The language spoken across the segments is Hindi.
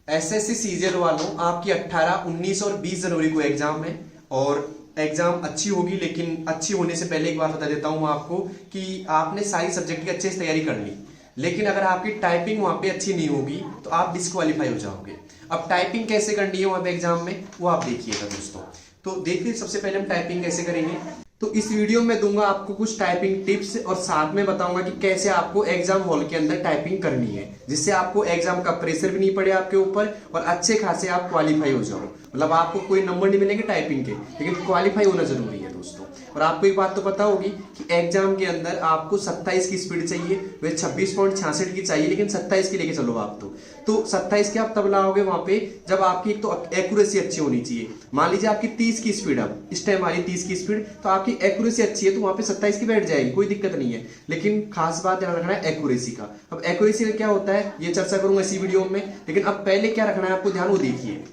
एसएससी सीजीएल वालों, आपकी 18, 19 और 20 जनवरी को एग्जाम है और एग्जाम अच्छी होगी। लेकिन अच्छी होने से पहले एक बात बता देता हूं आपको कि आपने सारी सब्जेक्ट की अच्छे से तैयारी कर ली, लेकिन अगर आपकी टाइपिंग वहां पे अच्छी नहीं होगी तो आप डिस्क्वालीफाई हो जाओगे। अब टाइपिंग कैसे करनी है वहां पे एग्जाम में, वो आप देखिएगा दोस्तों। तो देखिए, सबसे पहले हम टाइपिंग कैसे करेंगे। तो इस वीडियो में दूंगा आपको कुछ टाइपिंग टिप्स और साथ में बताऊंगा कि कैसे आपको एग्जाम हॉल के अंदर टाइपिंग करनी है, जिससे आपको एग्जाम का प्रेशर भी नहीं पड़े आपके ऊपर और अच्छे खासे आप क्वालिफाई हो जाओ। मतलब आपको कोई नंबर नहीं मिलेंगे टाइपिंग के, लेकिन क्वालिफाई होना जरूरी है दोस्तों। और आपको एक बात तो पता होगी कि एग्जाम के अंदर आपको 27 की स्पीड चाहिए, वे 26.66 की चाहिए, लेकिन 27 की लेके चलो आप। तो 27 के आप तब लाओगे वहां पे जब आपकी एक तो एक्यूरेसी अच्छी होनी चाहिए। मान लीजिए आपकी 30 की स्पीड, अब इस टाइम आ रही 30 की स्पीड, तो आपकी एक्यूरेसी अच्छी है तो वहां पे 27 की बैठ जाएगी, कोई दिक्कत नहीं है। लेकिन खास बात ध्यान रखना है एक्यूरेसी का। अब एक्यूरेसी का क्या होता है ये चर्चा करूंगा इसी वीडियो में, लेकिन अब पहले क्या रखना है आपको ध्यान, वो देखिए।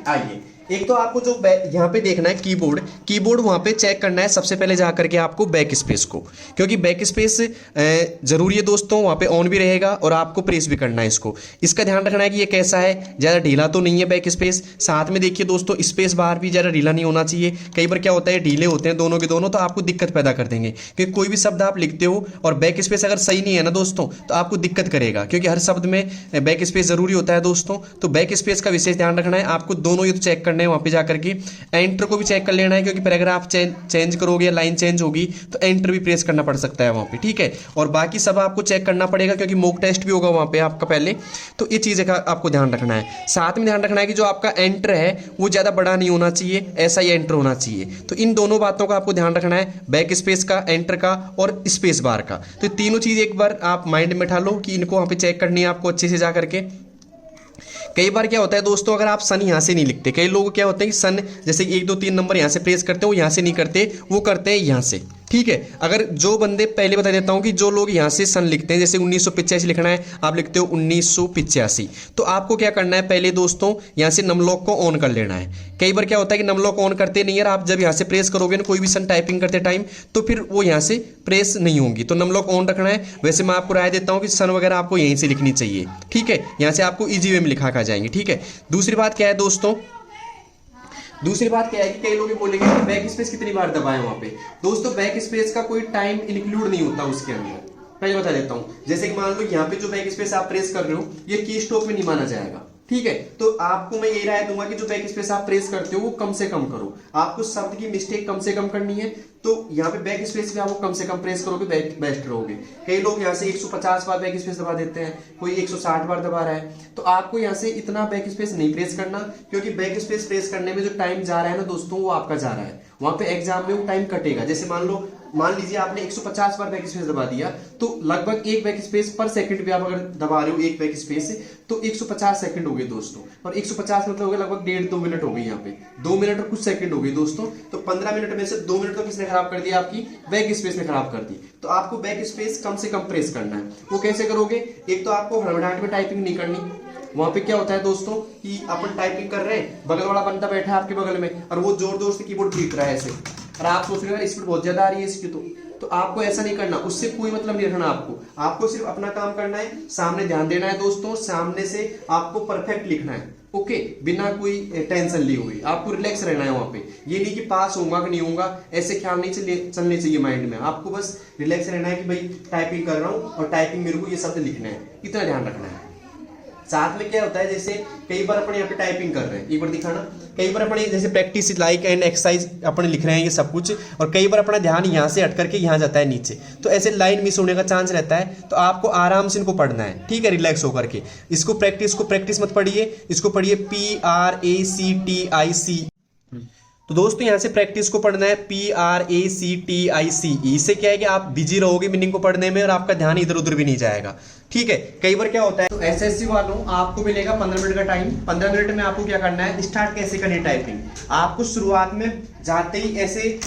आइए, एक तो आपको जो यहाँ पे देखना है कीबोर्ड वहां पे चेक करना है सबसे पहले जाकर के आपको बैक स्पेस को, क्योंकि बैक स्पेस जरूरी है दोस्तों, वहां पे ऑन भी रहेगा और आपको प्रेस भी करना है इसको। इसका ध्यान रखना है कि ये कैसा है, ज्यादा ढीला तो नहीं है बैक स्पेस। साथ में देखिए दोस्तों, स्पेस बार भी ज्यादा ढीला नहीं होना चाहिए। कई बार क्या होता है ढीले होते हैं दोनों के दोनों, तो आपको दिक्कत पैदा कर देंगे, क्योंकि कोई भी शब्द आप लिखते हो और बैक स्पेस अगर सही नहीं है ना दोस्तों, तो आपको दिक्कत करेगा, क्योंकि हर शब्द में बैक स्पेस जरूरी होता है दोस्तों। तो बैक स्पेस का विशेष ध्यान रखना है आपको। दोनों ये तो चेक करने हैं वहां पे जाकर के, एंटर को भी चेक कर लेना है, क्योंकि पैराग्राफ चेंज करोगे या लाइन चेंज होगी तो एंटर भी प्रेस करना पड़ सकता है वहां पे, ठीक है। और बाकी सब आपको चेक करना पड़ेगा, क्योंकि मॉक टेस्ट भी होगा वहां पे आपका पहले। तो ये चीज़ का आपको ध्यान रखना है। साथ में ध्यान रखना है कि जो आपका एंटर है वो ज़्यादा बड़ा नहीं होना चाहिए, ऐसा ही एंटर होना चाहिए। तो इन दोनों बातों का आपको ध्यान रखना है, बैक स्पेस का, एंटर का और स्पेस बार का। तो तीनों चीज़ एक बार आप माइंड में बैठा लो कि इनको वहाँ पे चेक करनी है आपको अच्छे से जा करके। कई बार क्या होता है दोस्तों, अगर आप सन यहाँ से नहीं लिखते, कई लोग क्या होते हैं कि सन जैसे 1 2 3 नंबर यहाँ से प्रेस करते हैं, वो यहाँ से नहीं करते, वो करते हैं यहाँ से, ठीक है। अगर जो बंदे, पहले बता देता हूँ कि जो लोग यहाँ से सन लिखते हैं, जैसे 1985 लिखना है, आप लिखते हो 1985, तो आपको क्या करना है पहले दोस्तों, यहाँ से नमलॉक को ऑन कर लेना है। कई बार क्या होता है कि नमलॉक ऑन करते नहीं है, आप जब यहाँ से प्रेस करोगे ना कोई भी सन टाइपिंग करते टाइम, तो फिर वो यहाँ से प्रेस नहीं होंगी, तो नमलॉक ऑन रखना है। वैसे मैं आपको राय देता हूँ कि सन वगैरह आपको यहीं से लिखनी चाहिए, ठीक है। यहाँ से आपको ईजी वे में लिखा खा जाएंगे, ठीक है। दूसरी बात क्या है दोस्तों, दूसरी बात क्या है कि कई लोग बोलेंगे कि बैक स्पेस कितनी बार दबाएं वहां पे। दोस्तों बैक स्पेस का कोई टाइम इंक्लूड नहीं होता उसके अंदर, पहले बता देता हूं। जैसे कि मान लो यहाँ पे जो बैक स्पेस आप प्रेस कर रहे हो, ये की स्टॉप में नहीं माना जाएगा, ठीक है। तो आपको मैं ये राय दूंगा कि जो बैक स्पेस आप प्रेस करते हो वो कम से कम करो। आपको शब्द की मिस्टेक कम से कम करनी है, तो यहाँ पे बैक स्पेस भी आपको कम से कम प्रेस करोगे बेस्ट रहोगे। कई लोग यहाँ से 150 बार बैक स्पेस दबा देते हैं, कोई 160 बार दबा रहा है, तो आपको यहाँ से इतना बैक स्पेस नहीं प्रेस करना, क्योंकि बैक स्पेस प्रेस करने में जो टाइम जा रहा है ना दोस्तों, वो आपका जा रहा है, वहां पे एग्जाम में वो टाइम कटेगा। जैसे मान लीजिए आपने 150 बार बैक स्पेस दबा दिया, तो लगभग एक बैक स्पेस पर सेकंड भी आप अगर दबा रहे हो एक बैक स्पेस, तो 150 सेकंड हो गए दोस्तों। और 150 मतलब हो गया लगभग 1.5-2 मिनट हो गई, यहाँ पे 2 मिनट और कुछ सेकंड हो गई दोस्तों। तो 15 मिनट में से 2 मिनट तो किसने खराब कर दिया, आपकी बैक स्पेस ने खराब कर दी। तो आपको बैक स्पेस कम से कम प्रेस करना है। वो कैसे करोगे, एक तो आपको हड़बड़ाहट में टाइपिंग नहीं करनी। वहां पे क्या होता है दोस्तों कि अपन टाइपिंग कर रहे हैं, बगल वाला बंदा बैठा है आपके बगल में और वो जोर जोर से कीबोर्ड पीट रहा है ऐसे, और आप सोच रहे हो स्पीड बहुत ज्यादा आ रही है इसकी, तो आपको ऐसा नहीं करना, उससे कोई मतलब नहीं रखना। आपको सिर्फ अपना काम करना है, सामने ध्यान देना है दोस्तों, सामने से आपको परफेक्ट लिखना है, ओके, बिना कोई टेंशन ली हुई। आपको रिलैक्स रहना है वहां पे, ये नहीं कि पास होगा कि नहीं होगा, ऐसे ख्याल नहीं चलने चाहिए माइंड में। आपको बस रिलैक्स रहना है कि भाई टाइपिंग कर रहा हूं और टाइपिंग मेरे को ये शब्द लिखना है, इतना ध्यान रखना है। साथ में क्या होता है, जैसे कई बार अपन यहाँ पे टाइपिंग कर रहे हैं, एक बार दिखाना, कई बार अपन जैसे प्रैक्टिस लाइक एंड एक्सरसाइज अपन लिख रहे हैं ये सब कुछ, और कई बार अपना ध्यान यहाँ से हट करके यहाँ जाता है नीचे, तो ऐसे लाइन मिस होने का चांस रहता है। तो आपको आराम से इनको पढ़ना है, ठीक है, रिलैक्स होकर के। इसको प्रैक्टिस मत पढ़िए, इसको पढ़िए PRACTIC। तो दोस्तों यहाँ से प्रैक्टिस को पढ़ना है PRACTIC। इससे क्या है कि आप बिजी रहोगे मीनिंग को पढ़ने में और आपका ध्यान इधर उधर भी नहीं जाएगा, ठीक है। कई बार क्या होता है, तो एसएससी वालों आपको मिलेगा 15 मिनट का टाइम। 15 मिनट में आपको क्या करना है, स्टार्ट कैसे करनी है टाइपिंग। आपको शुरुआत में जाते ही ऐसे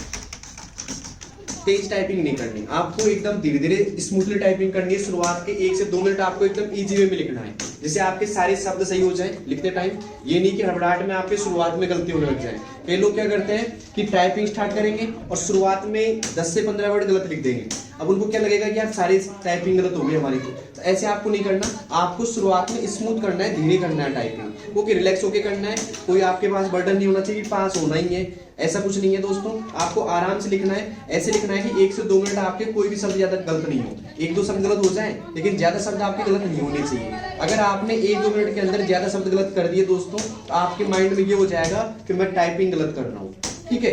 तेज टाइपिंग नहीं करनी, आपको एकदम धीरे धीरे स्मूथली टाइपिंग करनी है। शुरुआत के 1 से 2 मिनट आपको एकदम इजी वे में लिखना है। जिससे आपके सारे शब्द सही हो जाए लिखते टाइम। ये नहीं कि हड़बड़ाहट में आपके शुरुआत में गलती होने लग जाए। कई लोग क्या करते हैं कि टाइपिंग स्टार्ट करेंगे और शुरुआत में 10 से 15 वर्ड गलत लिख देंगे। अब उनको क्या लगेगा कि यार सारी टाइपिंग गलत हो गई हमारी। तो ऐसे आपको नहीं करना, आपको शुरुआत में स्मूथ करना है, धीरे करना है टाइपिंग, वो कि रिलैक्स होके करना है। कोई आपके पास बर्डन नहीं होना चाहिए, पास होना ही है, ऐसा कुछ नहीं है दोस्तों। आपको आराम से लिखना है, ऐसे लिखना है कि 1 से 2 मिनट आपके कोई भी शब्द ज्यादा गलत नहीं हो। 1-2 शब्द गलत हो जाए लेकिन ज्यादा शब्द आपके गलत नहीं होने चाहिए। अगर आपने 1-2 मिनट के अंदर ज्यादा शब्द गलत कर दिए दोस्तों, तो आपके माइंड में ये हो जाएगा कि मैं टाइपिंग गलत कर रहा हूँ। ठीक है।